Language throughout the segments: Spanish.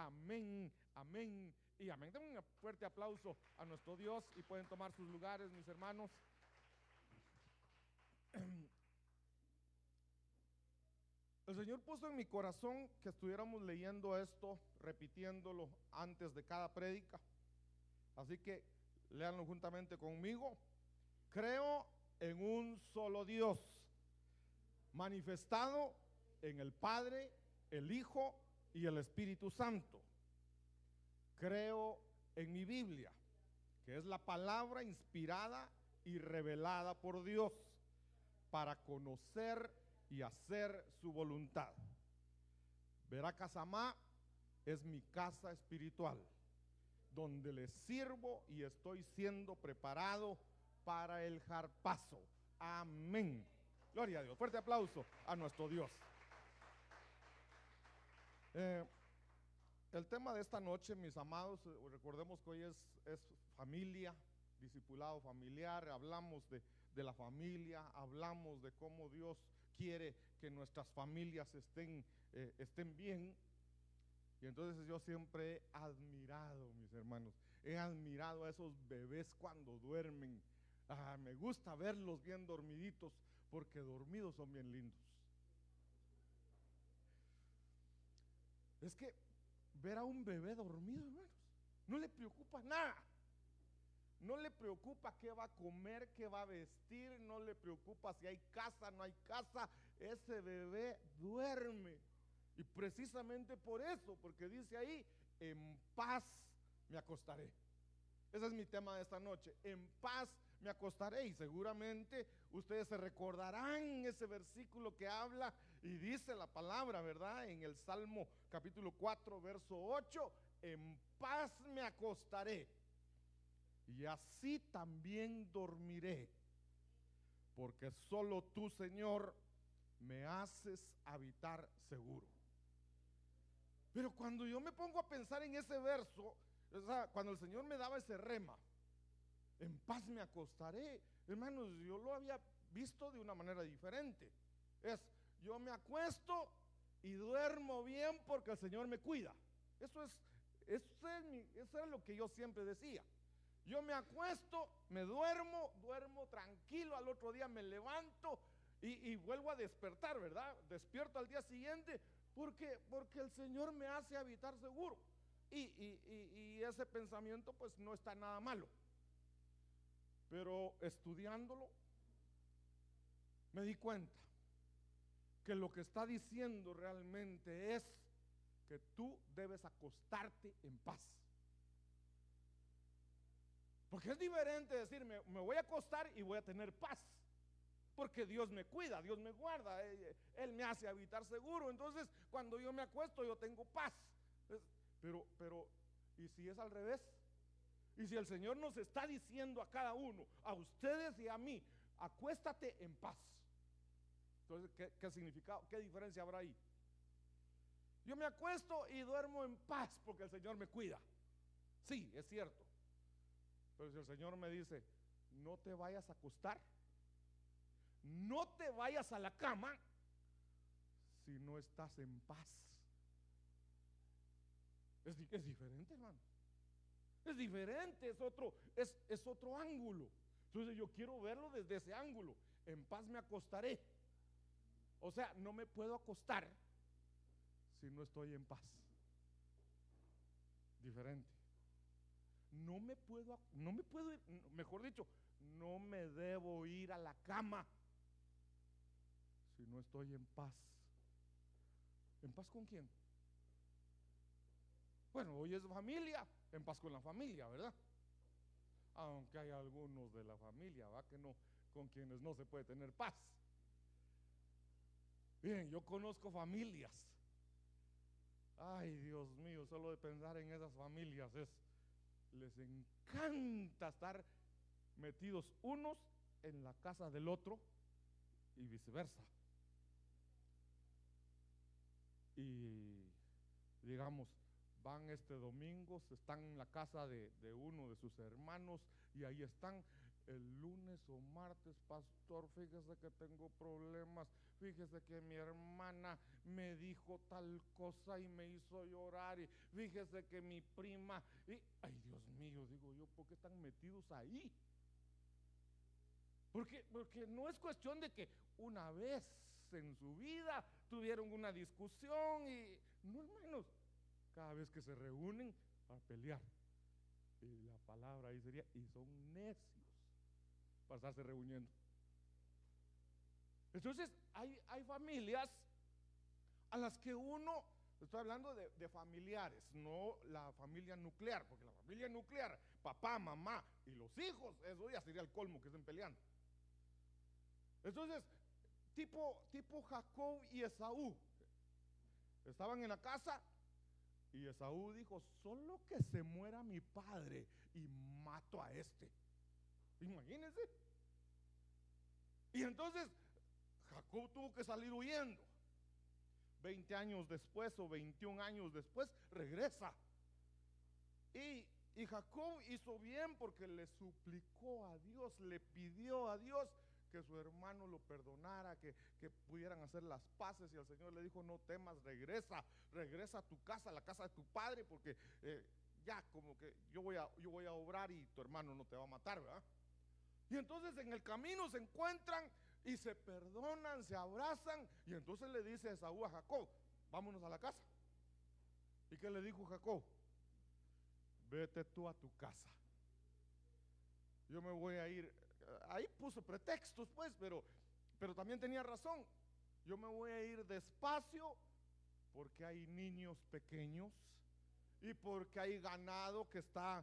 Amén, amén y amén. Den un fuerte aplauso a nuestro Dios y pueden tomar sus lugares, mis hermanos. El Señor puso en mi corazón que estuviéramos leyendo esto, repitiéndolo antes de cada prédica. Así que léanlo juntamente conmigo. Creo en un solo Dios, manifestado en el Padre, el Hijo y el Espíritu Santo. Creo en mi Biblia, que es la palabra inspirada y revelada por Dios para conocer y hacer su voluntad. Veracasamá es mi casa espiritual, donde le sirvo y estoy siendo preparado para el jarpazo. Amén. Gloria a Dios. Fuerte aplauso a nuestro Dios. El tema de esta noche, mis amados, recordemos que hoy es familia, discipulado familiar. Hablamos de la familia, hablamos de cómo Dios quiere que nuestras familias estén bien. Y entonces yo siempre he admirado, mis hermanos, he admirado a esos bebés cuando duermen. Me gusta verlos bien dormiditos, porque dormidos son bien lindos. Es que ver a un bebé dormido, hermanos, no le preocupa nada. No le preocupa qué va a comer, qué va a vestir, no le preocupa si hay casa, no hay casa. Ese bebé duerme. Y precisamente por eso, porque dice ahí, en paz me acostaré. Ese es mi tema de esta noche, en paz me acostaré. Y seguramente ustedes se recordarán ese versículo que habla y dice la palabra, ¿verdad? En el Salmo capítulo 4, verso 8, en paz me acostaré y así también dormiré, porque solo tú, Señor, me haces habitar seguro. Pero cuando yo me pongo a pensar en ese verso, o sea, cuando el Señor me daba ese rema, en paz me acostaré, hermanos, yo lo había visto de una manera diferente. Yo me acuesto y duermo bien porque el Señor me cuida. Eso es lo que yo siempre decía. Yo me acuesto, me duermo tranquilo, al otro día me levanto y vuelvo a despertar, ¿verdad? Despierto al día siguiente porque el Señor me hace habitar seguro. Y ese pensamiento pues no está nada malo. Pero estudiándolo me di cuenta que lo que está diciendo realmente es que tú debes acostarte en paz. Porque es diferente decir me voy a acostar y voy a tener paz, porque Dios me cuida, Dios me guarda, Él me hace habitar seguro. Entonces cuando yo me acuesto yo tengo paz. Pero ¿y si es al revés? Y si el Señor nos está diciendo a cada uno, a ustedes y a mí, acuéstate en paz. Entonces, ¿qué significado, qué diferencia habrá ahí? Yo me acuesto y duermo en paz porque el Señor me cuida. Sí, es cierto. Pero si el Señor me dice, no te vayas a acostar, no te vayas a la cama si no estás en paz. Es diferente, hermano. Es diferente, es otro ángulo. Entonces yo quiero verlo desde ese ángulo. En paz me acostaré. O sea, no me puedo acostar si no estoy en paz. Diferente. No me puedo ir, mejor dicho, no me debo ir a la cama si no estoy en paz. ¿En paz con quién? Bueno, hoy es familia, en paz con la familia, ¿verdad? Aunque hay algunos de la familia, ¿va? Que no, con quienes no se puede tener paz. Bien, yo conozco familias. Ay, Dios mío, solo de pensar en esas familias les encanta estar metidos unos en la casa del otro y viceversa. Y digamos, van este domingo, están en la casa de uno de sus hermanos y ahí están el lunes o martes, pastor, fíjese que tengo problemas, fíjese que mi hermana me dijo tal cosa y me hizo llorar, y fíjese que mi prima, y ay Dios mío, digo yo, ¿por qué están metidos ahí? Porque no es cuestión de que una vez en su vida tuvieron una discusión, y no, hermanos, cada vez que se reúnen a pelear, y la palabra ahí sería, y son necios para estarse reuniendo. Entonces hay familias a las que uno, estoy hablando de familiares, no la familia nuclear, porque la familia nuclear, papá, mamá y los hijos, eso ya sería el colmo, que estén peleando. Entonces, tipo Jacob y Esaú estaban en la casa, y Esaú dijo: solo que se muera mi padre y mato a este. Imagínense. Y entonces Jacob tuvo que salir huyendo. 20 años después o 21 años después regresa. Y Jacob hizo bien porque le suplicó a Dios, le pidió a Dios que su hermano lo perdonara, que pudieran hacer las paces, y el Señor le dijo: no temas, regresa a tu casa, a la casa de tu padre, porque ya como que yo voy a obrar y tu hermano no te va a matar, ¿verdad? Y entonces en el camino se encuentran y se perdonan, se abrazan, y entonces le dice Esaú a Jacob: vámonos a la casa. ¿Y qué le dijo Jacob? Vete tú a tu casa, yo me voy a ir. Ahí puso pretextos, pues, pero también tenía razón. Yo me voy a ir despacio porque hay niños pequeños y porque hay ganado que está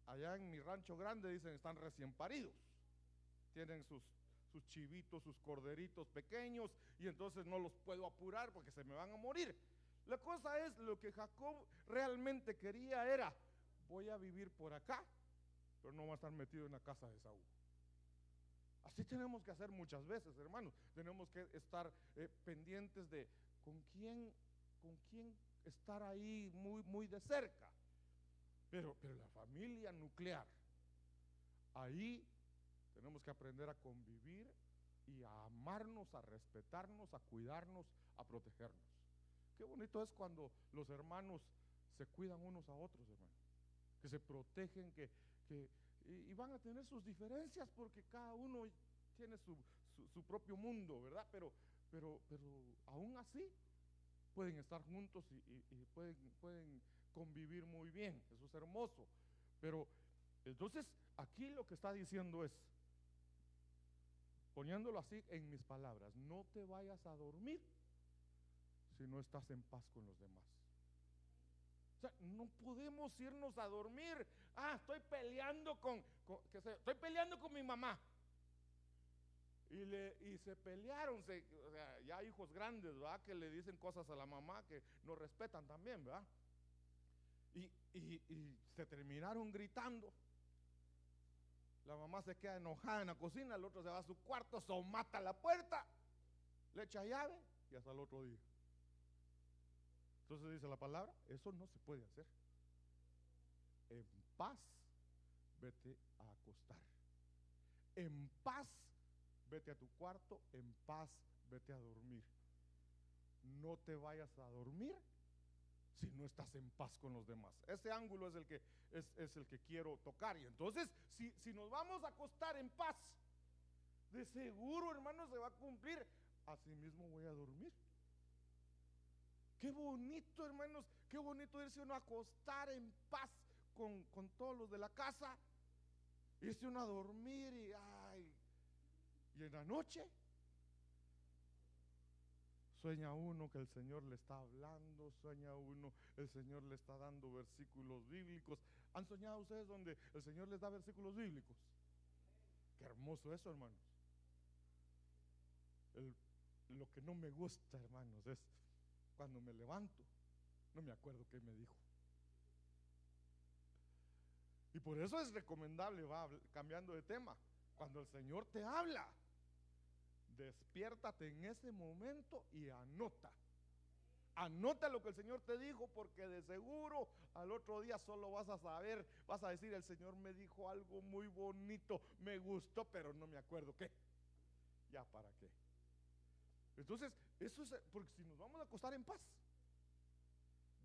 allá en mi rancho grande, dicen, están recién paridos. Tienen sus chivitos, sus corderitos pequeños, y entonces no los puedo apurar porque se me van a morir. La cosa es, lo que Jacob realmente quería era: voy a vivir por acá, pero no va a estar metido en la casa de Esaú. Así tenemos que hacer muchas veces, hermanos. Tenemos que estar pendientes de con quién estar ahí muy de cerca. Pero la familia nuclear, ahí tenemos que aprender a convivir y a amarnos, a respetarnos, a cuidarnos, a protegernos. Qué bonito es cuando los hermanos se cuidan unos a otros, hermanos, que se protegen, y van a tener sus diferencias porque cada uno tiene su propio mundo, ¿verdad? Pero aún así pueden estar juntos y pueden convivir muy bien. Eso es hermoso. Pero entonces aquí lo que está diciendo es, poniéndolo así en mis palabras: no te vayas a dormir si no estás en paz con los demás. O sea, no podemos irnos a dormir. Estoy peleando estoy peleando con mi mamá. Y se pelearon, o sea, ya hijos grandes, ¿verdad? Que le dicen cosas a la mamá que no respetan también, ¿verdad? Y se terminaron gritando. La mamá se queda enojada en la cocina, el otro se va a su cuarto, mata la puerta, le echa llave y hasta el otro día. Entonces dice la palabra: eso no se puede hacer. En paz vete a acostar, en paz vete a tu cuarto, en paz vete a dormir. No te vayas a dormir si no estás en paz con los demás. Ese ángulo es el que quiero tocar. Y entonces, si nos vamos a acostar en paz, de seguro, hermanos, se va a cumplir: así mismo voy a dormir. Qué bonito, hermanos, qué bonito irse uno a acostar en paz con todos los de la casa, irse uno a dormir y en la noche sueña uno que el Señor le está hablando, sueña uno, el Señor le está dando versículos bíblicos. ¿Han soñado ustedes donde el Señor les da versículos bíblicos? Qué hermoso eso, hermanos. Lo que no me gusta, hermanos, es cuando me levanto, no me acuerdo qué me dijo. Y por eso es recomendable, cambiando de tema, cuando el Señor te habla, despiértate en ese momento y anota Anota lo que el Señor te dijo, porque de seguro al otro día solo vas a saber, vas a decir: el Señor me dijo algo muy bonito, me gustó, pero no me acuerdo qué. ¿Ya para qué? Entonces, eso es porque si nos vamos a acostar en paz,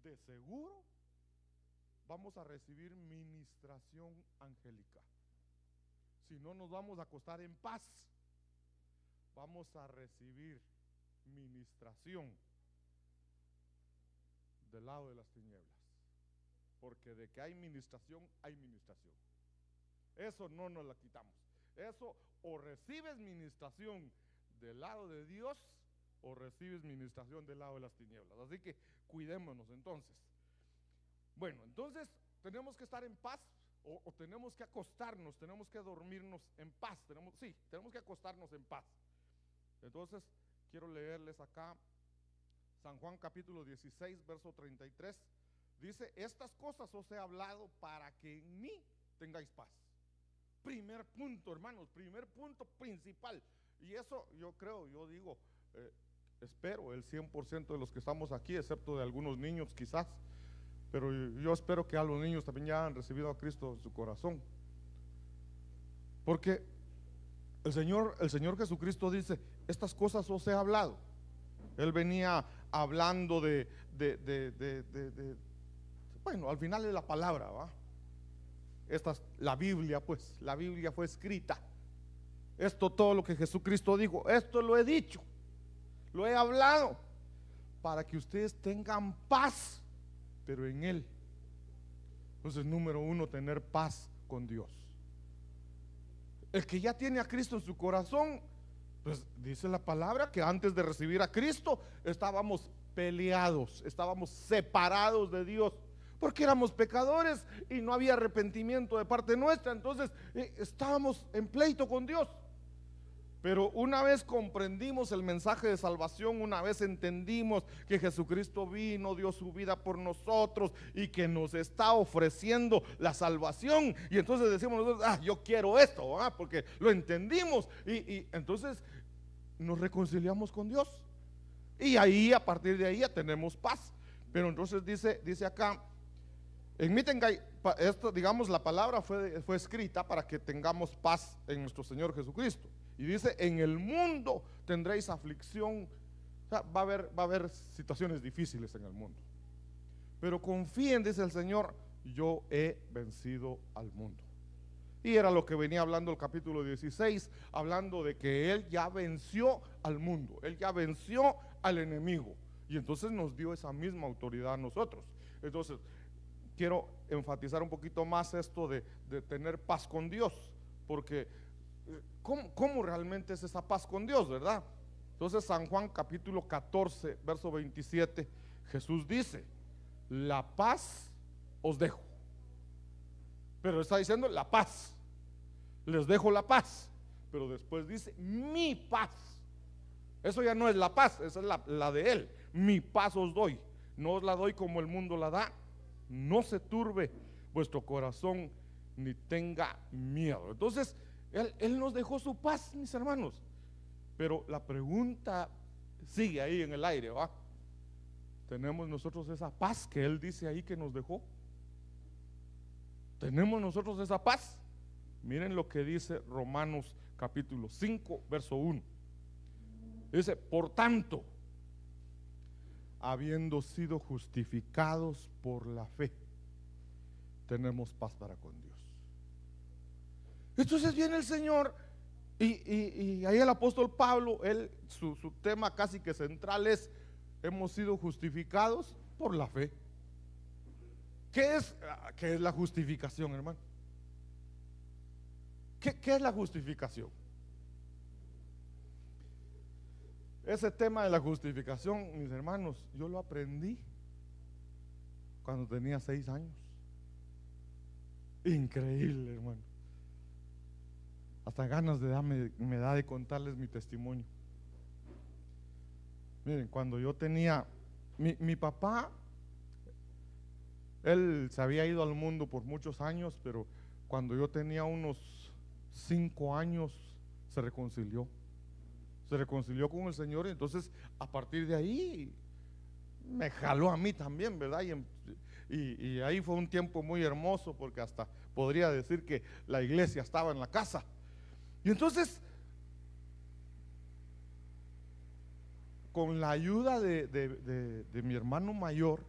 de seguro vamos a recibir ministración angelical. Si no nos vamos a acostar en paz, vamos a recibir ministración del lado de las tinieblas. Porque de que hay ministración, hay ministración. Eso no nos la quitamos. Eso, o recibes ministración del lado de Dios, o recibes ministración del lado de las tinieblas. Así que cuidémonos entonces. Bueno, entonces tenemos que estar en paz, o tenemos que acostarnos, tenemos que dormirnos en paz. Tenemos que acostarnos en paz. Entonces quiero leerles acá San Juan capítulo 16, verso 33. Dice: estas cosas os he hablado para que en mí tengáis paz. Primer punto, hermanos, primer punto principal. Y eso yo creo, yo digo, espero el 100% de los que estamos aquí, excepto de algunos niños quizás, pero yo espero que a los niños también ya han recibido a Cristo en su corazón. Porque el Señor Jesucristo dice: estas cosas os he hablado. Él venía hablando bueno, al final de la palabra, ¿va? La Biblia, pues, la Biblia fue escrita. Esto, todo lo que Jesucristo dijo, esto lo he dicho, lo he hablado, para que ustedes tengan paz, pero en Él. Entonces, número uno, tener paz con Dios. El que ya tiene a Cristo en su corazón, pues dice la palabra que antes de recibir a Cristo estábamos peleados, estábamos separados de Dios, porque éramos pecadores y no había arrepentimiento de parte nuestra. Entonces estábamos en pleito con Dios. Pero una vez comprendimos el mensaje de salvación, una vez entendimos que Jesucristo vino, dio su vida por nosotros y que nos está ofreciendo la salvación, y entonces decimos nosotros: yo quiero esto, porque lo entendimos, y entonces nos reconciliamos con Dios, y ahí, a partir de ahí, ya tenemos paz. Pero entonces dice acá: en mí tengáis, esto, digamos, la palabra fue escrita para que tengamos paz en nuestro Señor Jesucristo. Y dice: en el mundo tendréis aflicción. O sea, va a haber situaciones difíciles en el mundo, pero confíen, dice el Señor: yo he vencido al mundo. Y era lo que venía hablando el capítulo 16, hablando de que Él ya venció al mundo, Él ya venció al enemigo, y entonces nos dio esa misma autoridad a nosotros. Entonces quiero enfatizar un poquito más esto de tener paz con Dios, porque ¿cómo realmente es esa paz con Dios, verdad? Entonces San Juan capítulo 14, verso 27, Jesús dice: la paz os dejo. Pero está diciendo la paz, les dejo la paz, pero después dice: mi paz. Eso ya no es la paz, esa es la de Él. Mi paz os doy, no os la doy como el mundo la da. No se turbe vuestro corazón, ni tenga miedo. Entonces Él nos dejó su paz, mis hermanos. Pero la pregunta sigue ahí en el aire, ¿va? ¿Tenemos nosotros esa paz que Él dice ahí que nos dejó? ¿Tenemos nosotros esa paz? Miren lo que dice Romanos capítulo 5, verso 1. Dice: por tanto, habiendo sido justificados por la fe, tenemos paz para con Dios. Entonces viene el Señor y ahí el apóstol Pablo, su tema casi que central es: hemos sido justificados por la fe. ¿Qué es la justificación, hermano? ¿Qué es la justificación? Ese tema de la justificación, mis hermanos, yo lo aprendí cuando tenía 6 años. Increíble, hermano. Hasta ganas me da de contarles mi testimonio. Miren, cuando yo tenía mi papá, él se había ido al mundo por muchos años, pero cuando yo tenía unos 5 años se reconcilió con el Señor, y entonces a partir de ahí me jaló a mí también, ¿verdad? Y ahí fue un tiempo muy hermoso, porque hasta podría decir que la iglesia estaba en la casa. Y entonces, con la ayuda de mi hermano mayor,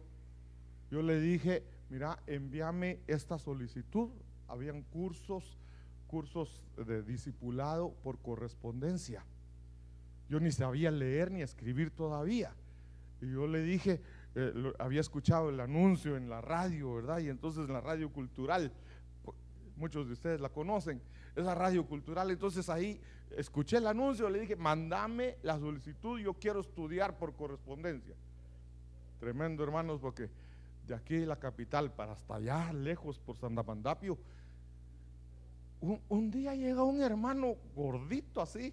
yo le dije: mira, envíame esta solicitud. Habían cursos de discipulado por correspondencia. Yo ni sabía leer ni escribir todavía. Y yo le dije, había escuchado el anuncio en la radio, ¿verdad? Y entonces en la radio cultural, muchos de ustedes la conocen, esa radio cultural. Entonces ahí escuché el anuncio, le dije: mándame la solicitud, yo quiero estudiar por correspondencia. Tremendo, hermanos, porque de aquí de la capital para hasta allá lejos, por Sandamandapio, un día llega un hermano gordito así,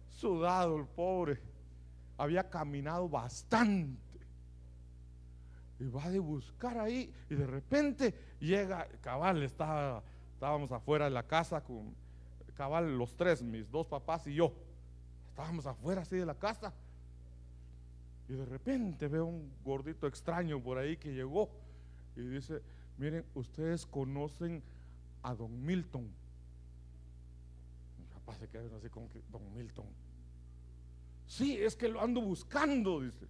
sudado el pobre, había caminado bastante, y va de buscar ahí, y de repente llega, cabal, estábamos afuera de la casa con cabal los tres, mis dos papás y yo, estábamos afuera así de la casa, y de repente veo un gordito extraño por ahí que llegó y dice: miren, ustedes conocen a don Milton. Mi papá se queda así como que: don Milton. Sí, es que lo ando buscando, dice.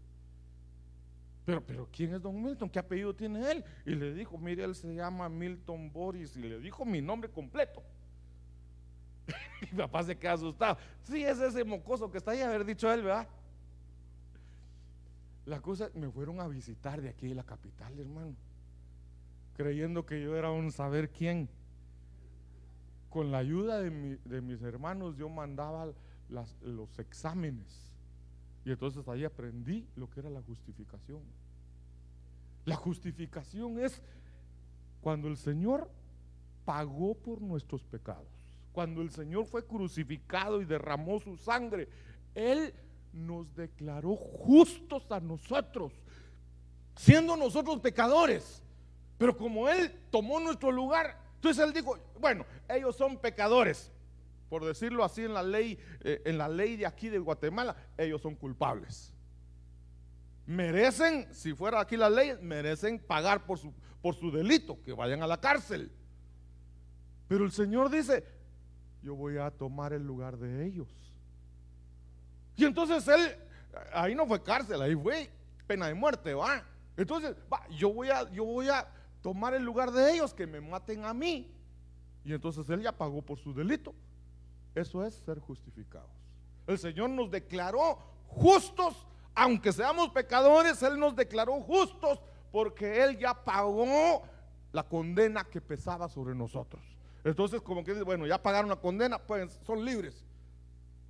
Pero ¿quién es don Milton? ¿Qué apellido tiene él? Y le dijo: mire, él se llama Milton Boris, y le dijo mi nombre completo. Mi papá se queda asustado. Sí, es ese mocoso que está ahí, haber dicho él, ¿verdad? La cosa, me fueron a visitar de aquí de la capital, hermano, creyendo que yo era un saber quién. Con la ayuda de mis hermanos, yo mandaba los exámenes, y entonces ahí aprendí lo que era la justificación. La justificación es cuando el Señor pagó por nuestros pecados, cuando el Señor fue crucificado y derramó su sangre. Él nos declaró justos a nosotros, siendo nosotros pecadores. Pero como Él tomó nuestro lugar, entonces Él dijo: bueno, ellos son pecadores, por decirlo así, en la ley de aquí de Guatemala, ellos son culpables. Merecen, si fuera aquí la ley, merecen pagar por su delito, que vayan a la cárcel. Pero el Señor dice: yo voy a tomar el lugar de ellos. Y entonces Él, ahí no fue cárcel, ahí fue pena de muerte, ¿va? Entonces, yo voy a tomar el lugar de ellos, que me maten a mí. Y entonces Él ya pagó por su delito. Eso es ser justificados. El Señor nos declaró justos, aunque seamos pecadores. Él nos declaró justos porque Él ya pagó la condena que pesaba sobre nosotros. Entonces, como que dice: bueno, ya pagaron la condena, pues son libres.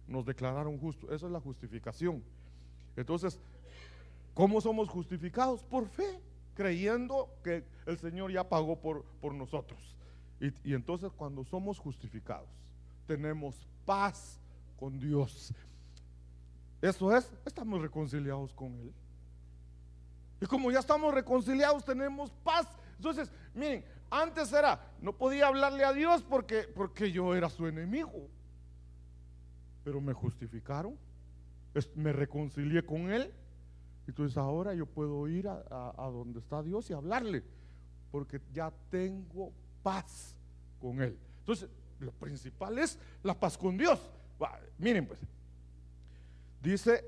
Nos declararon justos. Eso es la justificación. Entonces, ¿cómo somos justificados? Por fe, creyendo que el Señor ya pagó por nosotros. Y entonces, cuando somos justificados, tenemos paz con Dios. Eso es, estamos reconciliados con Él. Y como ya estamos reconciliados, tenemos paz. Entonces, miren, antes no podía hablarle a Dios porque yo era su enemigo. Pero me justificaron, me reconcilié con Él. Entonces ahora yo puedo ir a donde está Dios y hablarle, porque ya tengo paz con Él. Entonces lo principal es la paz con Dios. Miren pues, dice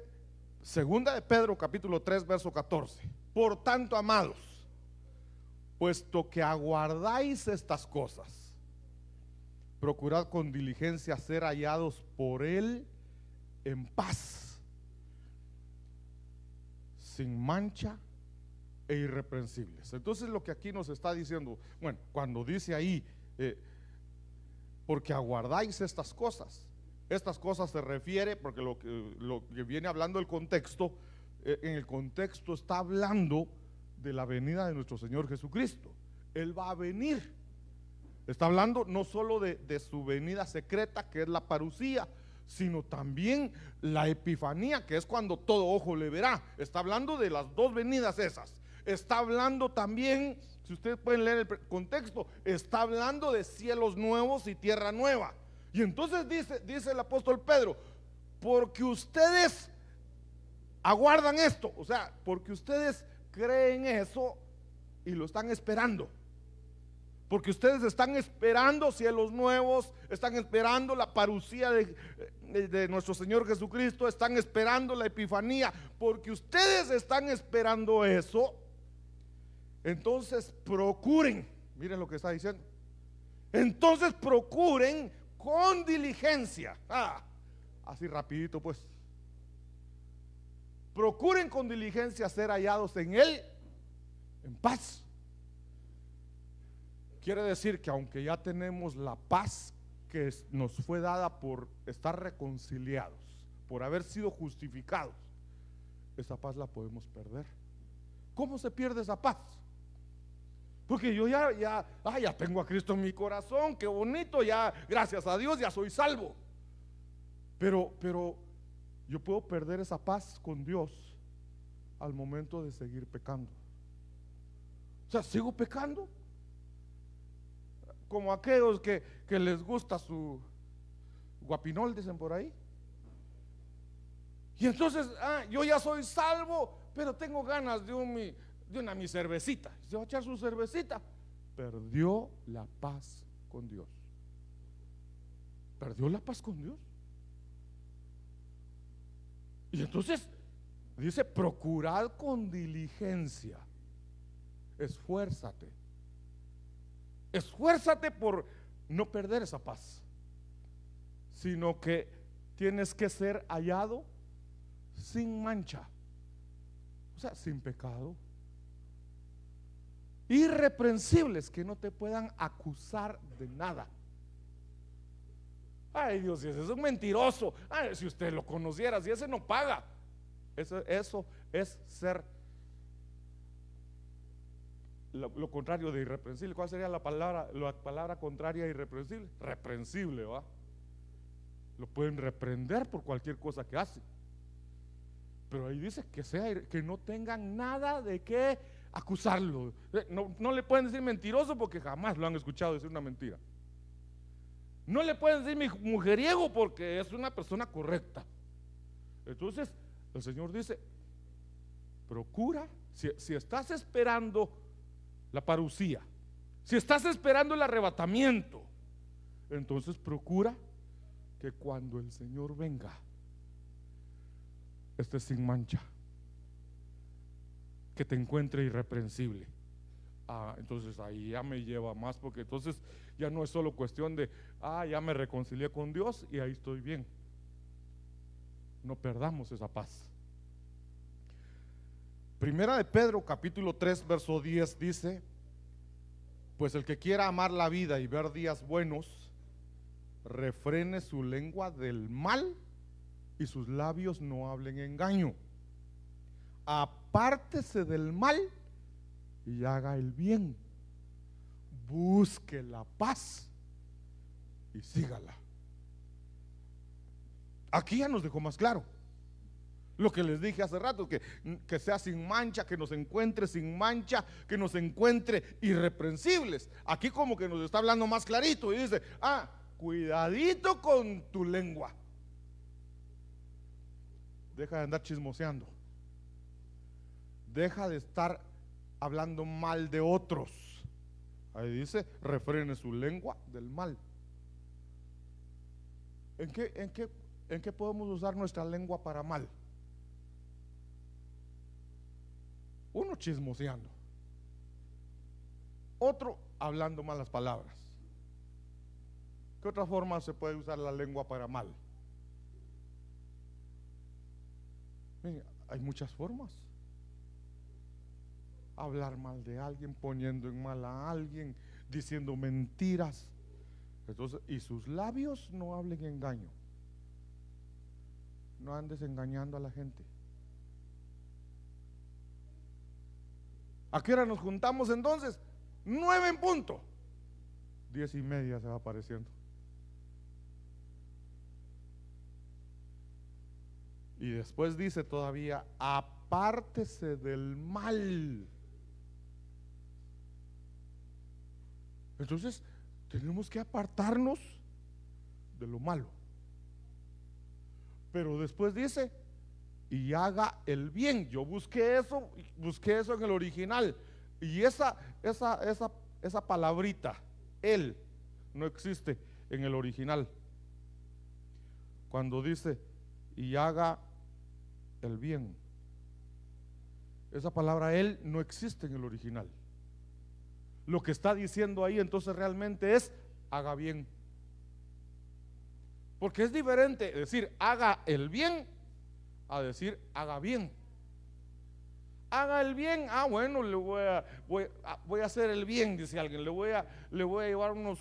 segunda de Pedro capítulo 3 verso 14: por tanto, amados, puesto que aguardáis estas cosas, procurad con diligencia ser hallados por Él en paz, sin mancha e irreprensibles. Entonces lo que aquí nos está diciendo, bueno, cuando dice ahí porque aguardáis estas cosas se refiere, porque lo que viene hablando el contexto, en el contexto está hablando de la venida de nuestro Señor Jesucristo. Él va a venir. Está hablando no solo de su venida secreta, que es la parucía, sino también la epifanía, que es cuando todo ojo le verá. Está hablando de las dos venidas esas. Está hablando también, si ustedes pueden leer el contexto, está hablando de cielos nuevos y tierra nueva. Y entonces dice el apóstol Pedro: porque ustedes aguardan esto, o sea, porque ustedes creen eso y lo están esperando. Porque ustedes están esperando cielos nuevos, están esperando la parucía de nuestro Señor Jesucristo, están esperando la epifanía. Porque ustedes están esperando eso, entonces procuren, miren lo que está diciendo. Entonces procuren con diligencia. Así rapidito pues. Procuren con diligencia ser hallados en Él en paz. Quiere decir que aunque ya tenemos la paz que nos fue dada por estar reconciliados, por haber sido justificados, esa paz la podemos perder. ¿Cómo se pierde esa paz? Porque yo ya tengo a Cristo en mi corazón, qué bonito, ya gracias a Dios ya soy salvo. Pero yo puedo perder esa paz con Dios al momento de seguir pecando. O sea, sigo pecando. Como aquellos que les gusta su guapinol, dicen por ahí. Y entonces, yo ya soy salvo, pero tengo ganas de una mi cervecita. Se va a echar su cervecita. Perdió la paz con Dios. Perdió la paz con Dios. Y entonces dice: procurad con diligencia. Esfuérzate. Esfuérzate por no perder esa paz, sino que tienes que ser hallado sin mancha, o sea, sin pecado, irreprensibles, que no te puedan acusar de nada. Ay, Dios, ese es un mentiroso. Ay, si usted lo conociera, si ese no paga. Eso es ser lo contrario de irreprensible. ¿Cuál sería la palabra contraria a irreprensible? Reprensible, ¿va? Lo pueden reprender por cualquier cosa que hace. Pero ahí dice que no tengan nada de qué acusarlo. No le pueden decir mentiroso porque jamás lo han escuchado decir una mentira. No le pueden decir mujeriego porque es una persona correcta. Entonces el Señor dice: procura, si estás esperando la parucía, si estás esperando el arrebatamiento, entonces procura que cuando el Señor venga estés sin mancha, que te encuentre irreprensible. Entonces ahí ya me lleva más, porque entonces ya no es solo cuestión de ya me reconcilié con Dios y ahí estoy bien. No perdamos esa paz. Primera de Pedro capítulo 3 verso 10 dice: pues el que quiera amar la vida y ver días buenos, refrene su lengua del mal y sus labios no hablen engaño. Apártese del mal y haga el bien. Busque la paz y sígala. Aquí ya nos dejó más claro lo que les dije hace rato, que sea sin mancha, que nos encuentre sin mancha, que nos encuentre irreprensibles. Aquí como que nos está hablando más clarito y dice: cuidadito con tu lengua. Deja de andar chismoseando. Deja de estar hablando mal de otros. Ahí dice: refrene su lengua del mal. ¿En qué podemos usar nuestra lengua para mal? Uno chismoseando, otro hablando malas palabras. ¿Qué otra forma se puede usar la lengua para mal? Mira, hay muchas formas. Hablar mal de alguien, poniendo en mal a alguien, diciendo mentiras. Entonces, y sus labios no hablen engaño. No andes engañando a la gente. ¿A qué hora nos juntamos entonces? 9 en punto. 10:30 se va apareciendo. Y después dice todavía: apártese del mal. Entonces tenemos que apartarnos de lo malo. Pero después dice: y haga el bien. Yo busqué eso en el original. Y esa palabrita, él, no existe en el original. Cuando dice y haga el bien, esa palabra él no existe en el original. Lo que está diciendo ahí entonces realmente es haga bien. Porque es diferente decir haga el bien a decir haga bien. Haga el bien, bueno, voy a hacer el bien, dice alguien. Le voy a llevar una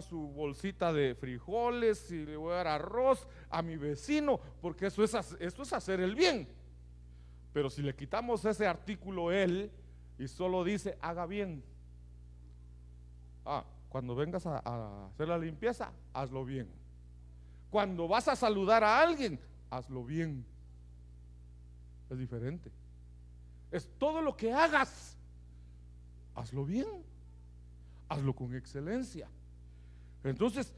su bolsita de frijoles y le voy a dar arroz a mi vecino, porque esto es hacer el bien. Pero si le quitamos ese artículo él y solo dice haga bien, cuando vengas a hacer la limpieza, hazlo bien. Cuando vas a saludar a alguien, hazlo bien. Es diferente. Es todo lo que hagas, hazlo bien, hazlo con excelencia. Entonces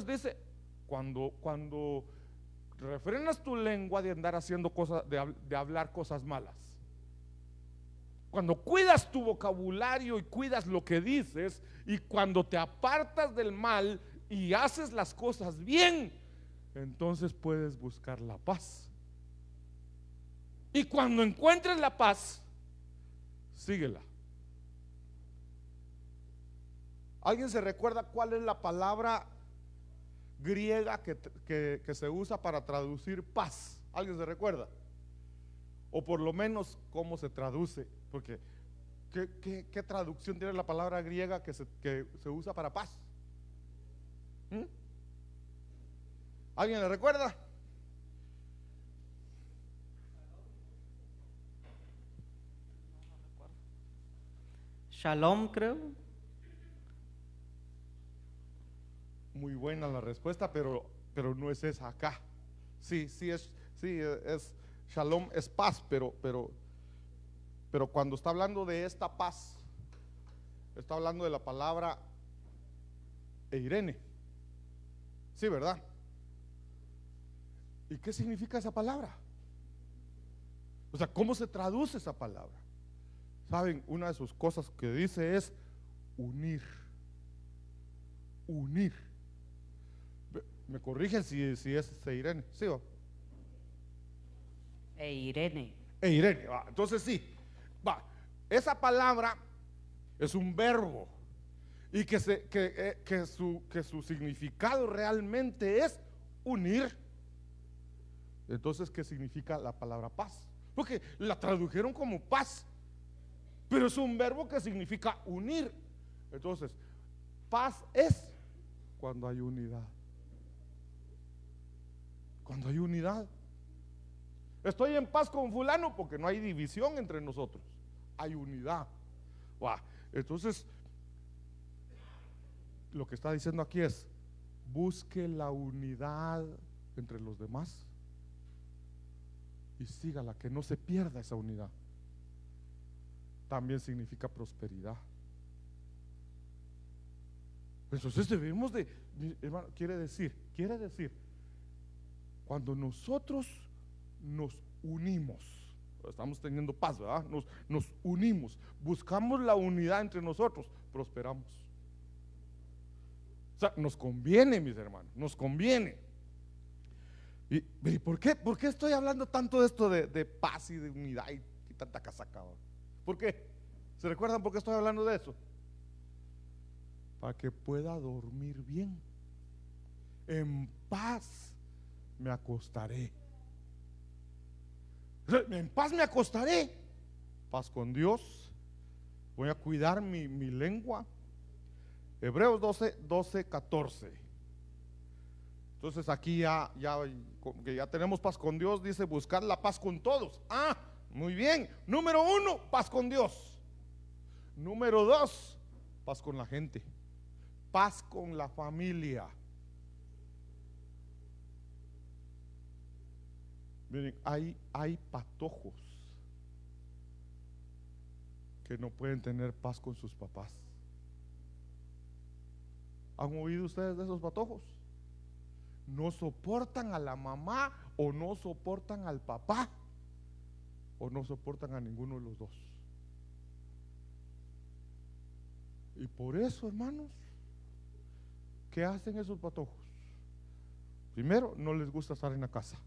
dice, cuando refrenas tu lengua de andar haciendo cosas, de hablar cosas malas, cuando cuidas tu vocabulario y cuidas lo que dices, y cuando te apartas del mal y haces las cosas bien, entonces puedes buscar la paz. Y cuando encuentres la paz, síguela. ¿Alguien se recuerda cuál es la palabra griega que se usa para traducir paz? ¿Alguien se recuerda? O por lo menos cómo se traduce. Porque ¿qué traducción tiene la palabra griega que se usa para paz? ¿Alguien le recuerda? Shalom, creo. Muy buena la respuesta, pero no es esa acá. Sí, es shalom, es paz, pero cuando está hablando de esta paz, está hablando de la palabra eirene. Sí, ¿verdad? ¿Y qué significa esa palabra? O sea, ¿cómo se traduce esa palabra? Saben, una de sus cosas que dice es unir. Unir. Me corrigen si es Eirene, ¿sí o? Eirene. Eirene, va. Entonces sí, va. Esa palabra es un verbo y que su significado realmente es unir. Entonces, ¿qué significa la palabra paz? Porque la tradujeron como paz, pero es un verbo que significa unir. Entonces, paz es cuando hay unidad. Cuando hay unidad. Estoy en paz con fulano porque no hay división entre nosotros. Hay unidad. Entonces, lo que está diciendo aquí es: busque la unidad entre los demás y sígala, que no se pierda esa unidad. También significa prosperidad. Entonces debemos de, hermano, quiere decir, cuando nosotros nos unimos, estamos teniendo paz, ¿verdad? Nos unimos, buscamos la unidad entre nosotros, prosperamos. O sea, nos conviene, mis hermanos, nos conviene. ¿Y por qué estoy hablando tanto de esto de paz y de unidad y tanta casaca? ¿Por qué? ¿Se recuerdan por qué estoy hablando de eso? Para que pueda dormir bien. En paz me acostaré. En paz me acostaré. Paz con Dios. Voy a cuidar mi lengua. Hebreos 12, 14. Entonces aquí ya tenemos paz con Dios. Dice buscar la paz con todos. Muy bien. Número 1, paz con Dios. Número 2, paz con la gente. Paz con la familia. Miren, hay patojos que no pueden tener paz con sus papás. ¿Han oído ustedes de esos patojos? no soportan a la mamá o no soportan al papá o no soportan a ninguno de los dos. Y por eso, hermanos, ¿qué hacen esos patojos? Primero, no les gusta estar en la casa.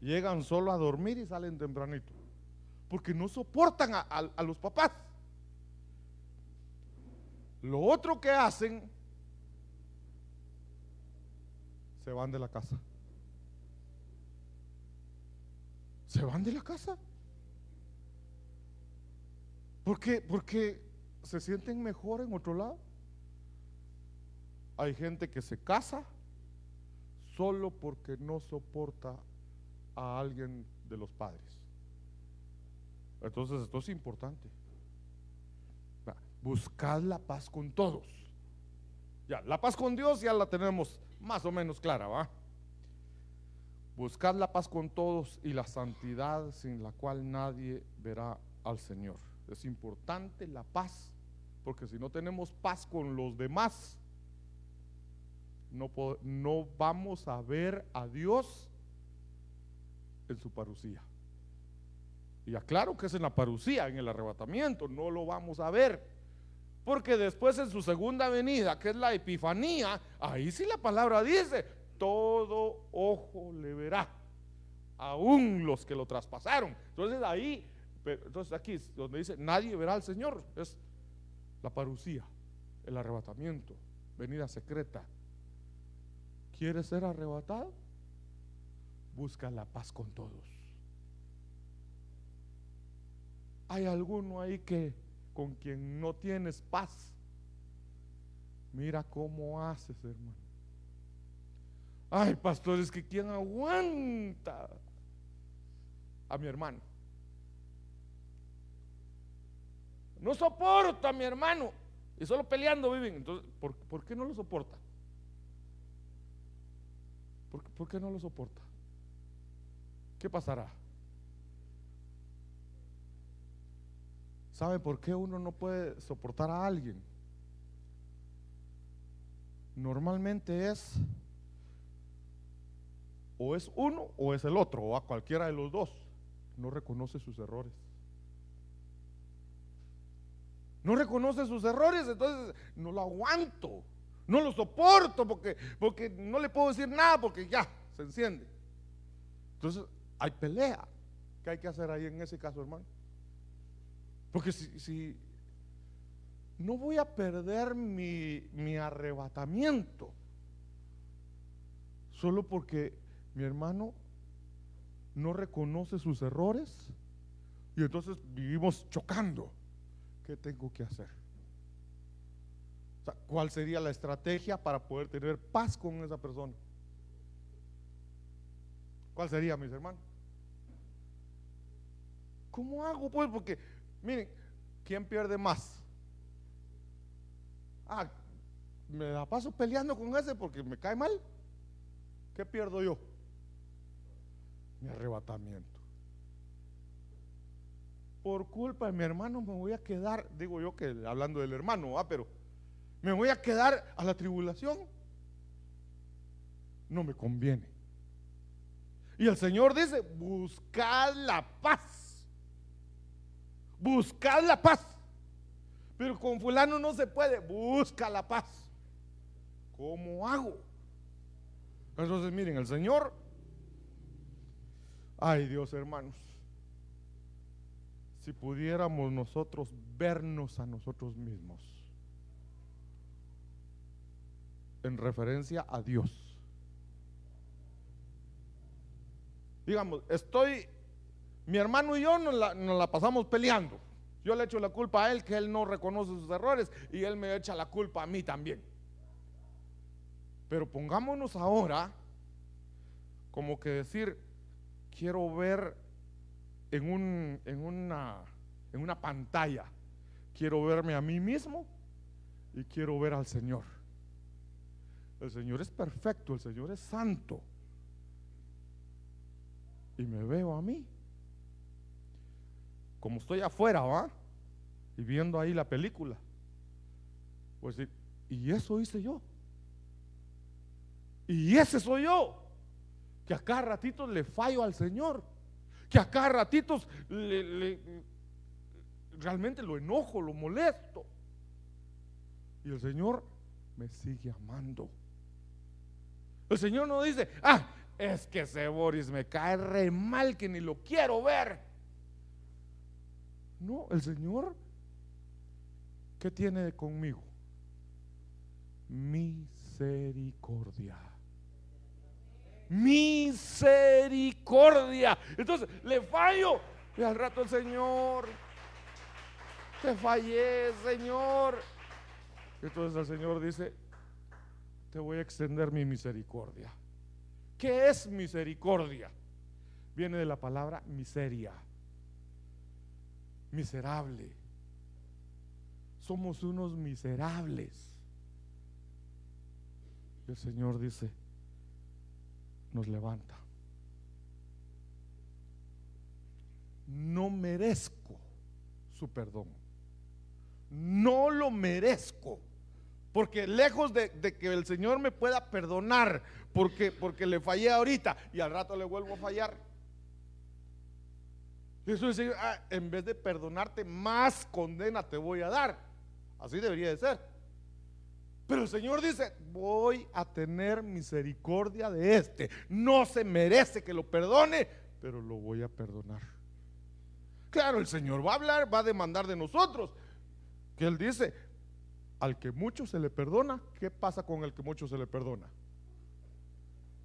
Llegan solo a dormir y salen tempranito, porque no soportan a los papás. Lo otro que hacen, se van de la casa. Se van de la casa. Porque se sienten mejor en otro lado. Hay gente que se casa solo porque no soporta a alguien de los padres. Entonces esto es importante. Buscad la paz con todos. Ya, la paz con Dios ya la tenemos más o menos clara, ¿va? Buscad la paz con todos y la santidad sin la cual nadie verá al Señor. Es importante la paz, porque si no tenemos paz con los demás, no vamos a ver a Dios en su parucía. Y aclaro que es en la parucía, en el arrebatamiento, no lo vamos a ver. Porque después en su segunda venida, que es la epifanía, ahí sí la palabra dice, todo ojo le verá, aún los que lo traspasaron. Entonces ahí, entonces aquí donde dice nadie verá al Señor, es la parucía, el arrebatamiento, venida secreta. ¿Quieres ser arrebatado? Busca la paz con todos. ¿Hay alguno ahí con quien no tienes paz? Mira cómo haces, hermano. Ay, pastor, es que ¿quién aguanta a mi hermano? No soporta a mi hermano y solo peleando viven. Entonces, ¿por qué no lo soporta? ¿Por qué no lo soporta? ¿Qué pasará? ¿Sabe por qué uno no puede soportar a alguien? Normalmente o es uno o es el otro, o a cualquiera de los dos. No reconoce sus errores. No reconoce sus errores, entonces no lo aguanto, no lo soporto, porque no le puedo decir nada, porque ya se enciende. Entonces hay pelea. ¿Qué hay que hacer ahí en ese caso, hermano? Porque si no voy a perder mi arrebatamiento solo porque mi hermano no reconoce sus errores, y entonces vivimos chocando. ¿Qué tengo que hacer? O sea, ¿cuál sería la estrategia para poder tener paz con esa persona? ¿Cuál sería, mis hermanos? ¿Cómo hago, pues? Porque miren, ¿quién pierde más? Me la paso peleando con ese porque me cae mal. ¿Qué pierdo yo? Mi arrebatamiento. Por culpa de mi hermano me voy a quedar, digo yo que hablando del hermano, pero me voy a quedar a la tribulación. No me conviene. Y el Señor dice, buscad la paz. Buscad la paz. Pero con fulano no se puede. Busca la paz. ¿Cómo hago? Entonces miren, el Señor, ay Dios, hermanos, si pudiéramos nosotros vernos a nosotros mismos en referencia a Dios. Digamos, mi hermano y yo nos la pasamos peleando. Yo le echo la culpa a él, que él no reconoce sus errores, y él me echa la culpa a mí también. Pero pongámonos ahora como que decir, quiero ver en una pantalla, quiero verme a mí mismo y quiero ver al Señor. El Señor es perfecto, el Señor es santo, y me veo a mí como estoy afuera, ¿va? Y viendo ahí la película, pues, y eso hice yo. Y ese soy yo, que a cada ratito le fallo al Señor, que a cada ratitos realmente lo enojo, lo molesto. Y el Señor me sigue amando. El Señor no dice: ah, es que ese Boris me cae re mal que ni lo quiero ver. No, el Señor, ¿qué tiene conmigo? Misericordia. Misericordia. Entonces le fallo y al rato el Señor: te fallé, Señor. Entonces el Señor dice: te voy a extender mi misericordia. ¿Qué es misericordia? Viene de la palabra miseria, miserable. Somos unos miserables. Y el Señor dice: nos levanta. No merezco su perdón, no lo merezco, porque lejos de que el Señor me pueda perdonar porque le fallé ahorita y al rato le vuelvo a fallar, eso es: en vez de perdonarte, más condena te voy a dar. Así debería de ser. Pero el Señor dice: voy a tener misericordia de este. No se merece que lo perdone, pero lo voy a perdonar. Claro, el Señor va a hablar, va a demandar de nosotros. Que Él dice: al que mucho se le perdona. ¿Qué pasa con el que mucho se le perdona?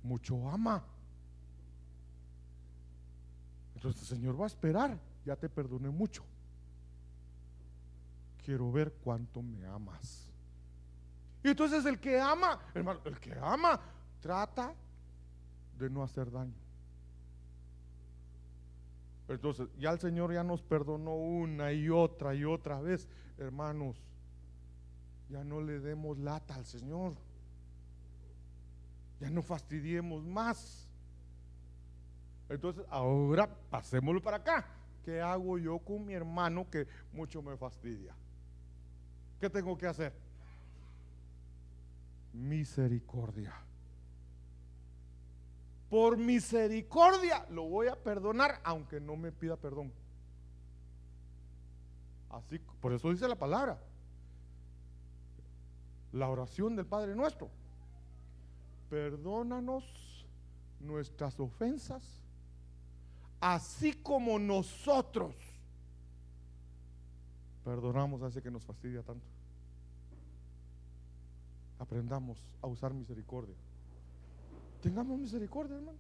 Mucho ama. Entonces el Señor va a esperar: ya te perdoné mucho, quiero ver cuánto me amas. Y entonces el que ama, hermano, el que ama trata de no hacer daño. Entonces ya el Señor ya nos perdonó una y otra vez. Hermanos, ya no le demos lata al Señor, ya no fastidiemos más. Entonces ahora pasémoslo para acá. ¿Qué hago yo con mi hermano que mucho me fastidia? ¿Qué tengo que hacer? Misericordia. Por misericordia lo voy a perdonar, aunque no me pida perdón. Así, por eso dice la palabra, la oración del Padre Nuestro: perdónanos nuestras ofensas, así como nosotros perdonamos a ese que nos fastidia tanto. Aprendamos a usar misericordia. Tengamos misericordia, hermano.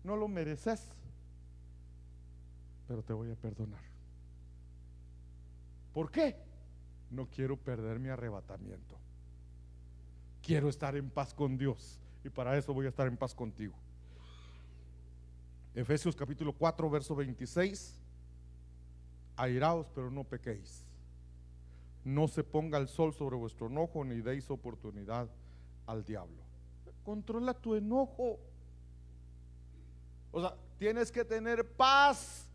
No lo mereces, pero te voy a perdonar. ¿Por qué? No quiero perder mi arrebatamiento. Quiero estar en paz con Dios, y para eso voy a estar en paz contigo. Efesios capítulo 4 verso 26: airaos, pero no pequéis. No se ponga el sol sobre vuestro enojo, ni deis oportunidad al diablo. Controla tu enojo. O sea, tienes que tener paz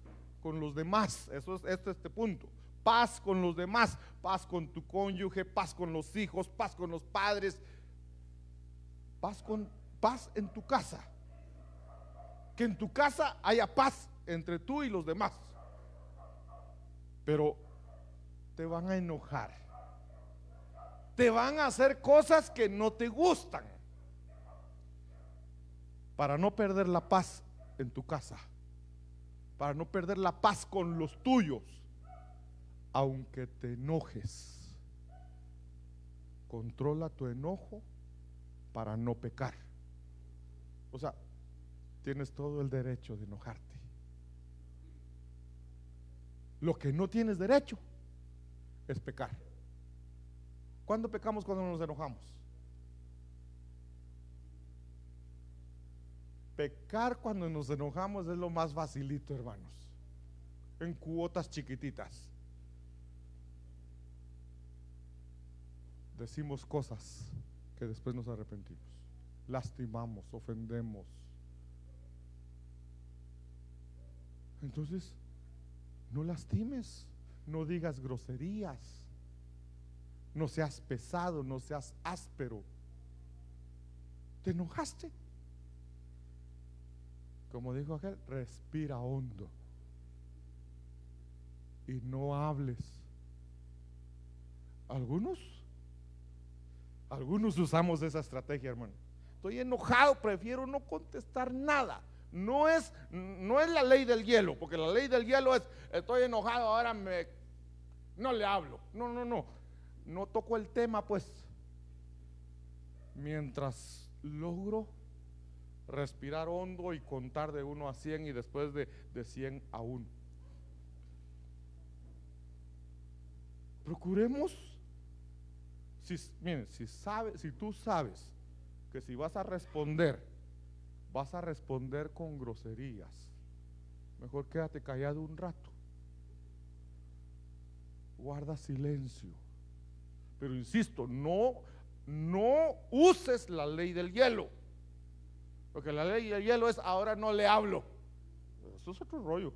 con los demás. Eso es este punto. Paz con los demás, paz con tu cónyuge, paz con los hijos, paz con los padres, paz en tu casa. Que en tu casa haya paz entre tú y los demás. Pero te van a enojar, te van a hacer cosas que no te gustan. Para no perder la paz en tu casa, para no perder la paz con los tuyos, aunque te enojes, controla tu enojo para no pecar. O sea, tienes todo el derecho de enojarte. Lo que no tienes derecho es pecar. ¿Cuándo pecamos? Cuando nos enojamos. Pecar cuando nos enojamos es lo más facilito, hermanos, en cuotas chiquititas. Decimos cosas que después nos arrepentimos, lastimamos, ofendemos. Entonces, no lastimes, no digas groserías, no seas pesado, no seas áspero. ¿Te enojaste? Como dijo aquel, respira hondo y no hables. Algunos usamos esa estrategia, hermano. Estoy enojado, prefiero no contestar nada. No es la ley del hielo, porque la ley del hielo es: estoy enojado, ahora no le hablo. No toco el tema, pues. Mientras logro respirar hondo y contar de 1 a 100 y después de 100 a 1. Procuremos, si tú sabes que si vas a responder con groserías, mejor quédate callado un rato. Guarda silencio. Pero insisto, no uses la ley del hielo, porque la ley del hielo es: ahora no le hablo. Eso es otro rollo.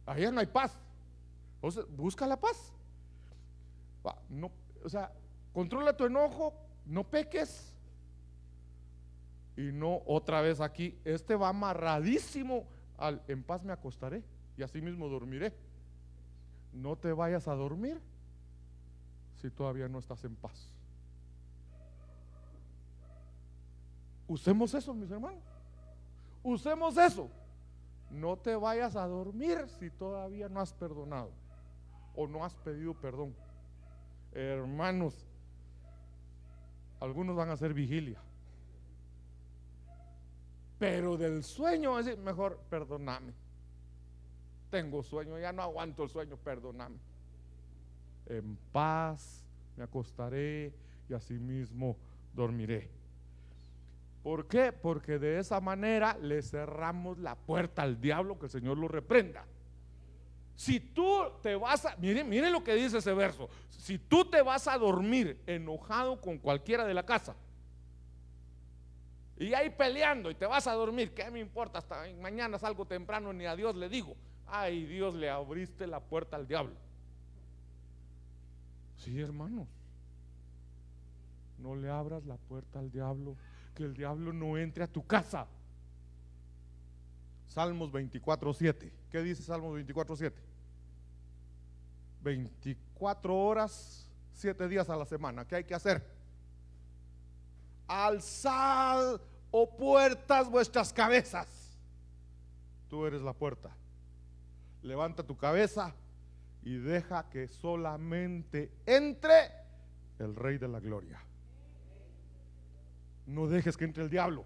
Allá no hay paz. Entonces, busca la paz. Controla tu enojo, no peques. Y no otra vez aquí, va amarradísimo al: en paz me acostaré y así mismo dormiré. No te vayas a dormir si todavía no estás en paz. Usemos eso, mis hermanos. Usemos eso. No te vayas a dormir si todavía no has perdonado o no has pedido perdón. Hermanos, algunos van a hacer vigilia, pero del sueño es decir: mejor perdóname. Tengo sueño, ya no aguanto el sueño, perdóname. En paz me acostaré y así mismo dormiré. ¿Por qué? Porque de esa manera le cerramos la puerta al diablo, que el Señor lo reprenda. Si tú te vas a, mire lo que dice ese verso: si tú te vas a dormir enojado con cualquiera de la casa y ahí peleando y te vas a dormir, ¿qué me importa? Hasta mañana salgo temprano, ni a Dios le digo. Ay, Dios, le abriste la puerta al diablo. Sí, hermanos, no le abras la puerta al diablo, que el diablo no entre a tu casa. Salmos 24:7. ¿Qué dice Salmos 24:7? 24 horas, 7 días a la semana. ¿Qué hay que hacer? Alzad, oh puertas, vuestras cabezas. Tú eres la puerta. Levanta tu cabeza y deja que solamente entre el Rey de la Gloria. No dejes que entre el diablo.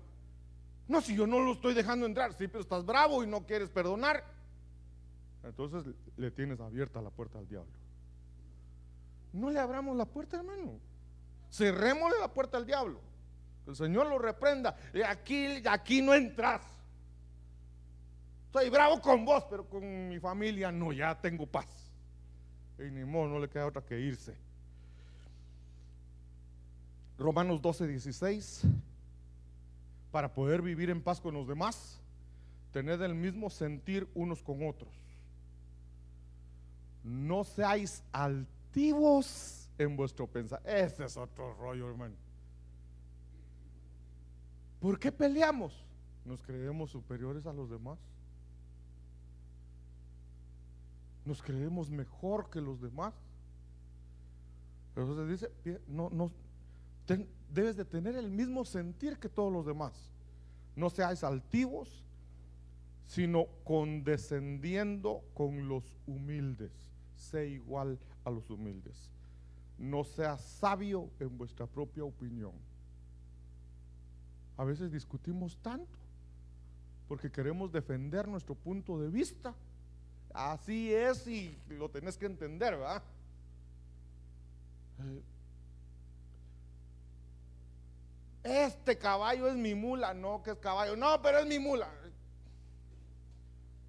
No, si yo no lo estoy dejando entrar. Sí, pero estás bravo y no quieres perdonar. Entonces le tienes abierta la puerta al diablo. No le abramos la puerta, hermano. Cerrémosle la puerta al diablo. El Señor lo reprenda. Aquí no entras. Estoy bravo con vos, pero con mi familia no, ya tengo paz. Y ni modo, no le queda otra que irse. Romanos 12:16. Para poder vivir en paz con los demás, tened el mismo sentir unos con otros. No seáis altivos en vuestro pensamiento. Ese es otro rollo, hermano. ¿Por qué peleamos? ¿Nos creemos superiores a los demás? ¿Nos creemos mejor que los demás? Entonces dice: debes de tener el mismo sentir que todos los demás. No seáis altivos, sino condescendiendo con los humildes. Sé igual a los humildes. No seas sabio en vuestra propia opinión. A veces discutimos tanto porque queremos defender nuestro punto de vista. Así es, y lo tenés que entender, ¿verdad? Este caballo es mi mula. No, que es caballo. No, pero es mi mula.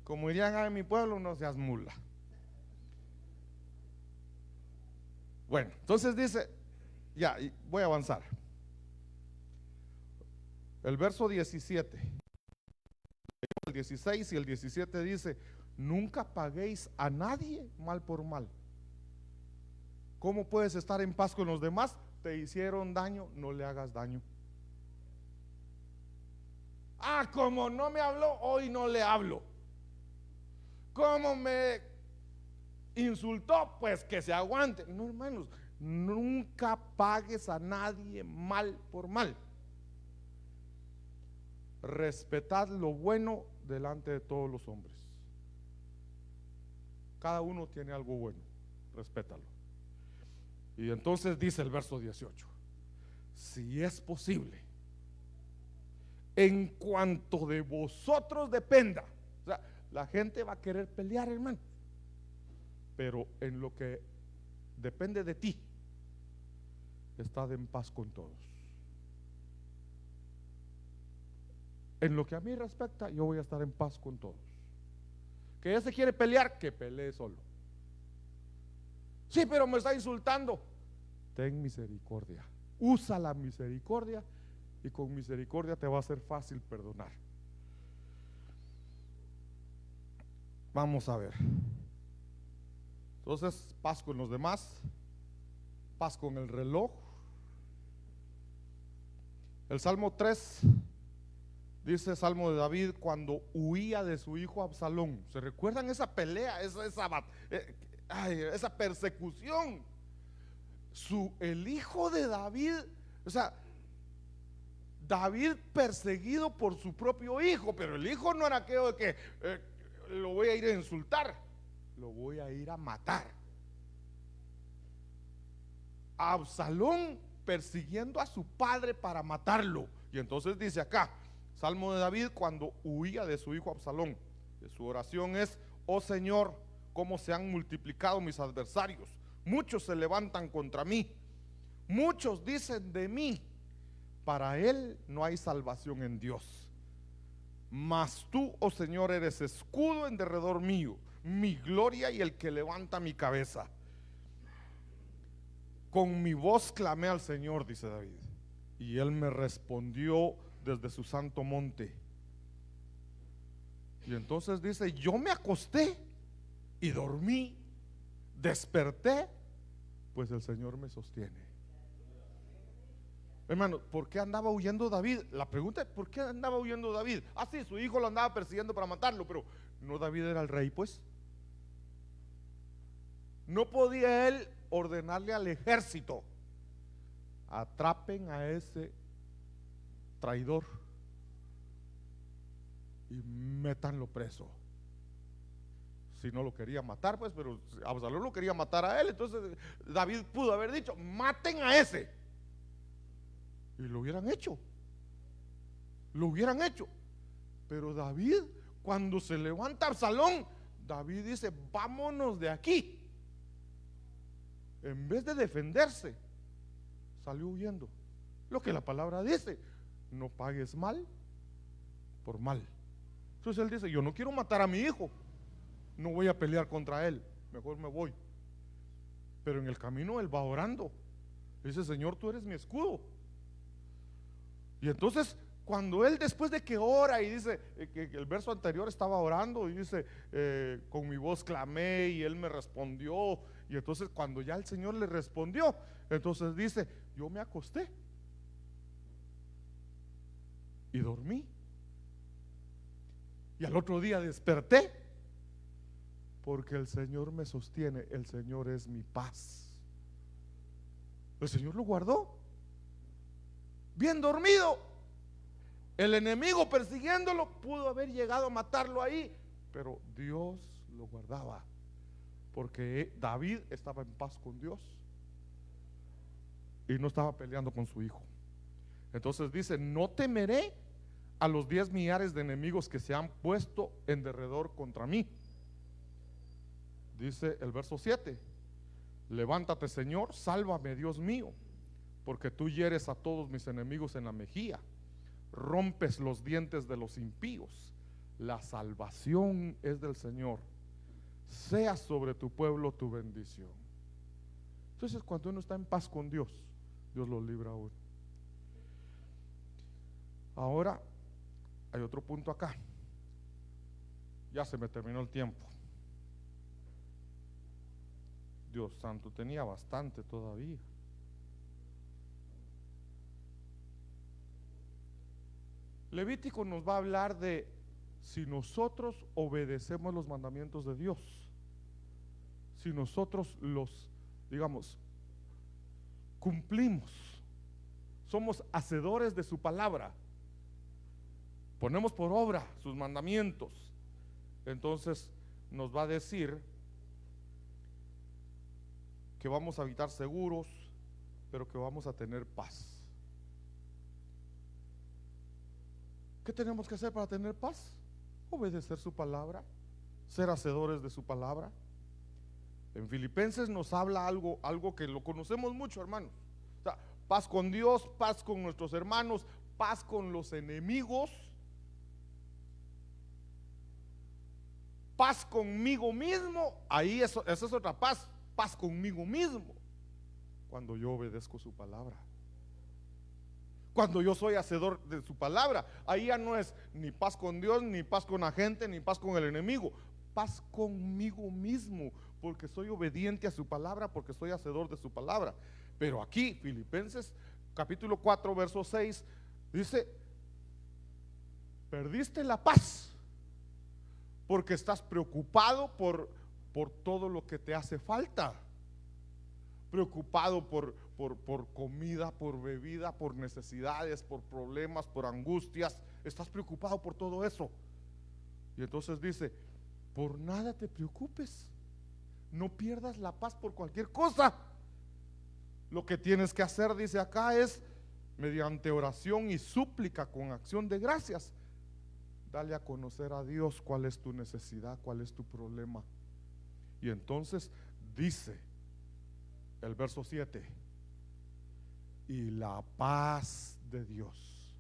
Como dirían en mi pueblo: no seas mula. Bueno, entonces dice, ya, voy a avanzar. El verso 17, el 16 y el 17 dice: nunca paguéis a nadie mal por mal. ¿Cómo puedes estar en paz con los demás? te hicieron daño, no le hagas daño. Ah, como no me habló, hoy no le hablo. Como me insultó, pues que se aguante. No, hermanos, nunca pagues a nadie mal por mal. Respetad lo bueno delante de todos los hombres. Cada uno tiene algo bueno, respétalo. Y entonces dice el verso 18: si es posible, en cuanto de vosotros dependa. O sea, la gente va a querer pelear, hermano, pero en lo que depende de ti, estad en paz con todos. En lo que a mí respecta, yo voy a estar en paz con todos. Que ese quiere pelear, que pelee solo. Sí, pero me está insultando. Ten misericordia. Usa la misericordia, y con misericordia te va a ser fácil perdonar. Vamos a ver. Entonces, paz con los demás, paz con el reloj. El Salmo 3 dice, Salmo de David, cuando huía de su hijo Absalón. ¿Se recuerdan esa pelea, esa persecución? El hijo de David, o sea, David perseguido por su propio hijo, pero el hijo no era aquello de que lo voy a ir a insultar, lo voy a ir a matar. Absalón persiguiendo a su padre para matarlo. Y entonces dice acá, Salmo de David, cuando huía de su hijo Absalón. Su oración es: oh Señor, cómo se han multiplicado mis adversarios. Muchos se levantan contra mí. Muchos dicen de mí, para él no hay salvación en Dios. Mas tú, oh Señor, eres escudo en derredor mío, mi gloria y el que levanta mi cabeza. Con mi voz clamé al Señor, dice David, y él me respondió desde su santo monte. Y entonces dice, yo me acosté y dormí, desperté, pues el Señor me sostiene. Hermano, ¿por qué andaba huyendo David? La pregunta es, ¿por qué andaba huyendo David? Ah, sí, su hijo lo andaba persiguiendo para matarlo, pero ¿no David era el rey, pues? No podía él ordenarle al ejército: atrapen a ese traidor y métanlo preso. Si no lo quería matar, pues, pero Absalón lo quería matar a él. Entonces David pudo haber dicho: maten a ese. Y lo hubieran hecho. Lo hubieran hecho. Pero David, cuando se levanta Absalón, David dice: vámonos de aquí. En vez de defenderse, salió huyendo. Lo que la palabra dice: no pagues mal por mal. Entonces él dice: yo no quiero matar a mi hijo, no voy a pelear contra él, mejor me voy. Pero en el camino él va orando. Dice: Señor, tú eres mi escudo. Y entonces cuando él, después de que ora y dice que el verso anterior estaba orando y dice, con mi voz clamé y él me respondió. Y entonces cuando ya el Señor le respondió, entonces dice: yo me acosté y dormí, y al otro día desperté, porque el Señor me sostiene, el Señor es mi paz. El Señor lo guardó, bien dormido. El enemigo persiguiéndolo pudo haber llegado a matarlo ahí, pero Dios lo guardaba, porque David estaba en paz con Dios y no estaba peleando con su hijo. Entonces dice: no temeré a los 10 millares de enemigos que se han puesto en derredor contra mí. Dice el verso 7: levántate, Señor, sálvame, Dios mío, porque tú hieres a todos mis enemigos en la mejilla, rompes los dientes de los impíos. La salvación es del Señor, sea sobre tu pueblo tu bendición. Entonces, cuando uno está en paz con Dios, Dios lo libra a uno. Ahora hay otro punto acá. Ya se me terminó el tiempo. Dios santo, tenía bastante todavía. Levítico nos va a hablar de si nosotros obedecemos los mandamientos de Dios, si nosotros los, digamos, cumplimos, somos hacedores de su palabra, ponemos por obra sus mandamientos, entonces nos va a decir que vamos a habitar seguros, pero que vamos a tener paz. ¿Qué tenemos que hacer para tener paz? Obedecer su palabra, ser hacedores de su palabra. En Filipenses nos habla algo que lo conocemos mucho, hermanos. O sea, paz con Dios, paz con nuestros hermanos, paz con los enemigos, paz conmigo mismo. Ahí esa es otra paz, paz conmigo mismo. Cuando yo obedezco su palabra, cuando yo soy hacedor de su palabra, ahí ya no es ni paz con Dios, ni paz con la gente, ni paz con el enemigo, paz conmigo mismo, porque soy obediente a su palabra, porque soy hacedor de su palabra. Pero aquí, Filipenses capítulo 4, verso 6, dice: perdiste la paz porque estás preocupado por todo lo que te hace falta, preocupado por comida, por bebida, por necesidades, por problemas, por angustias. Estás preocupado por todo eso. Y entonces dice: por nada te preocupes, no pierdas la paz por cualquier cosa. Lo que tienes que hacer, dice acá, es mediante oración y súplica con acción de gracias, dale a conocer a Dios cuál es tu necesidad, cuál es tu problema. Y entonces dice el verso 7: y la paz de Dios,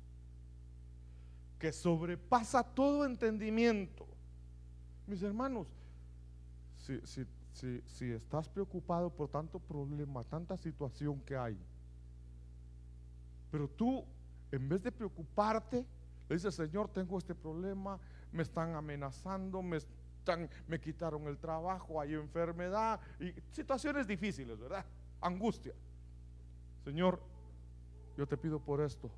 que sobrepasa todo entendimiento. Mis hermanos, si estás preocupado por tanto problema, tanta situación que hay, pero tú, en vez de preocuparte, le dices: Señor, tengo este problema, me están amenazando, me quitaron el trabajo, hay enfermedad y situaciones difíciles, ¿verdad? Angustia. Señor, yo te pido por esto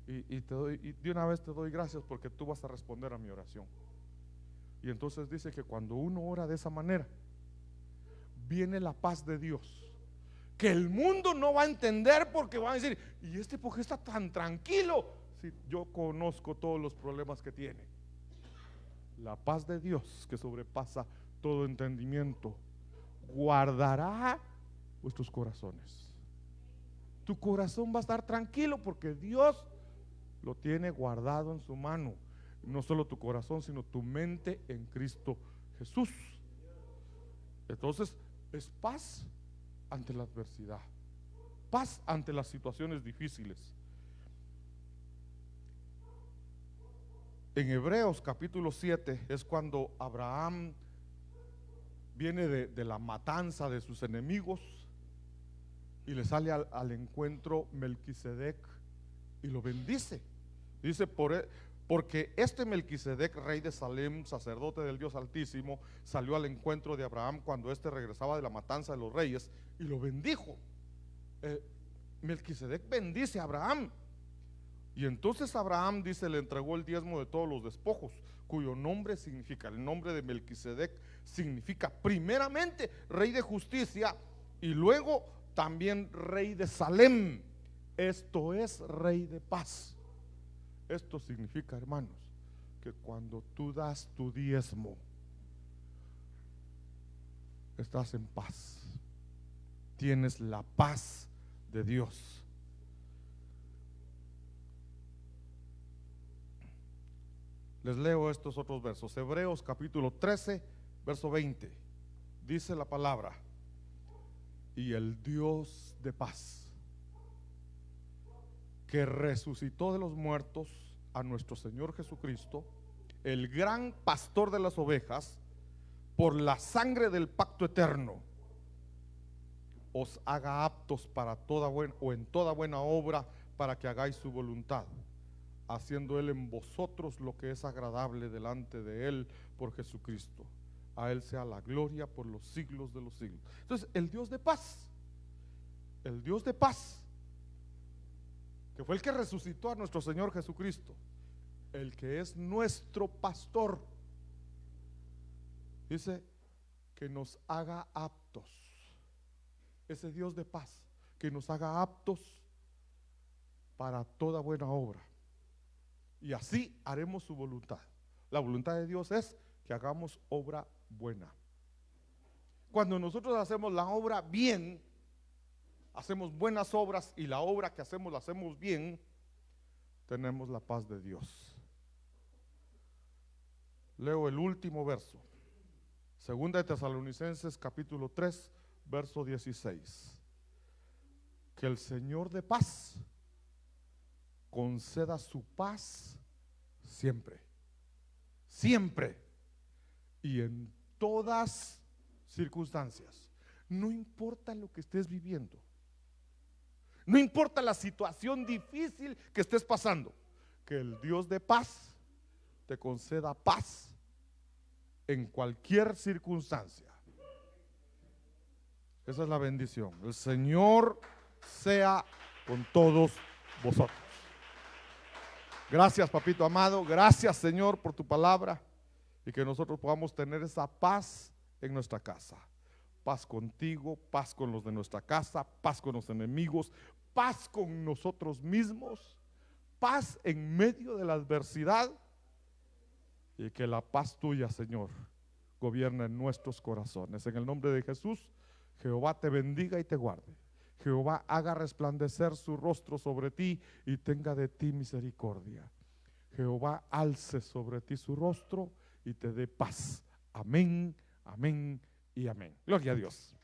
y de una vez te doy gracias porque tú vas a responder a mi oración. Y entonces dice que cuando uno ora de esa manera, viene la paz de Dios, que el mundo no va a entender, porque va a decir: ¿y este por qué está tan tranquilo? Si yo conozco todos los problemas que tiene. La paz de Dios, que sobrepasa todo entendimiento, guardará vuestros corazones. Tu corazón va a estar tranquilo porque Dios lo tiene guardado en su mano. No solo tu corazón, sino tu mente en Cristo Jesús. Entonces es paz ante la adversidad, paz ante las situaciones difíciles. En Hebreos capítulo 7 es cuando Abraham viene de la matanza de sus enemigos y le sale al encuentro Melquisedec y lo bendice. Dice: porque este Melquisedec, rey de Salem, sacerdote del Dios Altísimo, salió al encuentro de Abraham cuando éste regresaba de la matanza de los reyes y lo bendijo. Melquisedec bendice a Abraham. Y entonces Abraham, dice, le entregó el diezmo de todos los despojos, cuyo nombre significa, el nombre de Melquisedec significa primeramente rey de justicia y luego también rey de Salem, esto es rey de paz. Esto significa, hermanos, que cuando tú das tu diezmo, estás en paz, tienes la paz de Dios. Les leo estos otros versos. Hebreos capítulo 13, verso 20. Dice la palabra: y el Dios de paz, que resucitó de los muertos a nuestro Señor Jesucristo, el gran pastor de las ovejas, por la sangre del pacto eterno, os haga aptos para toda buena o en toda buena obra, para que hagáis su voluntad, haciendo Él en vosotros lo que es agradable delante de Él por Jesucristo. A Él sea la gloria por los siglos de los siglos. Entonces, el Dios de paz, que fue el que resucitó a nuestro Señor Jesucristo, el que es nuestro pastor, dice que nos haga aptos. Ese Dios de paz, que nos haga aptos para toda buena obra. Y así haremos su voluntad. La voluntad de Dios es que hagamos obra buena. Cuando nosotros hacemos la obra bien, hacemos buenas obras y la obra que hacemos la hacemos bien, tenemos la paz de Dios. Leo el último verso. Segunda de Tesalonicenses capítulo 3, verso 16. Que el Señor de paz conceda su paz siempre, siempre y en todas circunstancias. No importa lo que estés viviendo, no importa la situación difícil que estés pasando, que el Dios de paz te conceda paz en cualquier circunstancia. Esa es la bendición. El Señor sea con todos vosotros. Gracias, papito amado. Gracias, Señor, por tu palabra, y que nosotros podamos tener esa paz en nuestra casa. Paz contigo, paz con los de nuestra casa, paz con los enemigos, paz con nosotros mismos, paz en medio de la adversidad, y que la paz tuya, Señor, gobierne en nuestros corazones. En el nombre de Jesús, Jehová te bendiga y te guarde. Jehová haga resplandecer su rostro sobre ti y tenga de ti misericordia. Jehová alce sobre ti su rostro y te dé paz. Amén, amén y amén. Gloria a Dios.